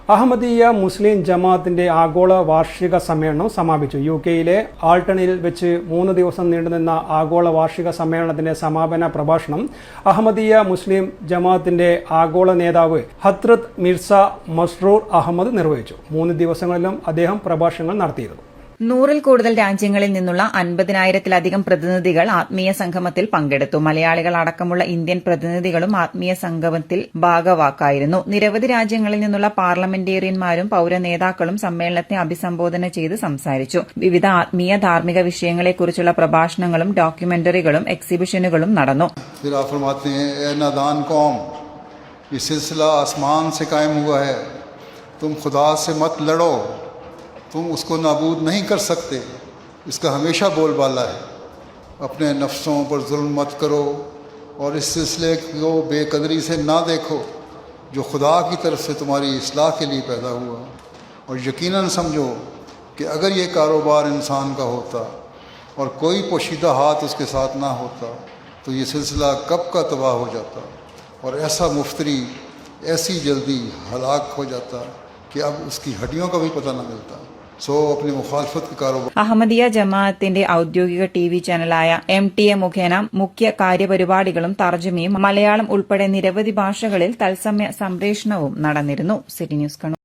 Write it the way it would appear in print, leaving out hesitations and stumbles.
അഹമ്മദിയ മുസ്ലിം ജമാഅത്തിന്റെ ആഗോള വാർഷിക സമ്മേളനം സമാപിച്ചു. യുകെയിലെ ആൾട്ടണിൽ വെച്ച് 3 ദിവസം നീണ്ടുനിന്ന ആഗോള വാർഷിക സമ്മേളനത്തിന്റെ സമാപന പ്രഭാഷണം അഹമ്മദിയ മുസ്ലിം ജമാഅത്തിന്റെ ആഗോള നേതാവ് ഹദ്രത്ത് മിർസ മസ്റൂർ അഹമ്മദ് നിർവഹിച്ചു. 3 ദിവസങ്ങളിലും അദ്ദേഹം പ്രഭാഷണങ്ങൾ നടത്തിയിരുന്നു. 100-ൽ കൂടുതൽ രാജ്യങ്ങളിൽ നിന്നുള്ള 50,000-ത്തിലധികം പ്രതിനിധികൾ ആത്മീയ സംഗമത്തിൽ പങ്കെടുത്തു. മലയാളികൾ അടക്കമുള്ള ഇന്ത്യൻ പ്രതിനിധികളും ആത്മീയ സംഗമത്തിൽ ഭാഗവാക്കായിരുന്നു. നിരവധി രാജ്യങ്ങളിൽ നിന്നുള്ള പാർലമെന്റേറിയന്മാരും പൌരനേതാക്കളും സമ്മേളനത്തെ അഭിസംബോധന ചെയ്ത് സംസാരിച്ചു. വിവിധ ആത്മീയ ധാർമ്മിക വിഷയങ്ങളെക്കുറിച്ചുള്ള പ്രഭാഷണങ്ങളും ഡോക്യുമെന്ററികളും എക്സിബിഷനുകളും നടന്നു. तुम उसको नाबूद नहीं कर सकते, इसका हमेशा बोलबाला है। अपने नफ्सों पर जुल्म मत करो और इस सिलसिले को बेकदरी से ना देखो जो खुदा की तरफ से तुम्हारी इस्लाह के लिए पैदा हुआ। और यकीनन समझो कि अगर ये कारोबार इंसान का होता और कोई पोशीदा हाथ उसके साथ ना होता तो ये सिलसिला कब का तबाह हो जाता और ऐसा मुफ्तरी ऐसी जल्दी हलाक हो जाता कि अब उसकी हड्डियों का भी पता ना मिलता। अपनी मुखालफत के कारोबार അഹമ്മദിയ ജമാഅത്തിന്റെ ഔദ്യോഗിക ടിവി ചാനലായ MTA മുഖേന മുഖ്യ കാര്യപരിപാടികളും തർജമയും മലയാളം ഉൾപ്പെടെ നിരവധി ഭാഷകളിൽ തത്സമയ സംപ്രേഷണവും നടന്നിരുന്നു. City news Kannur.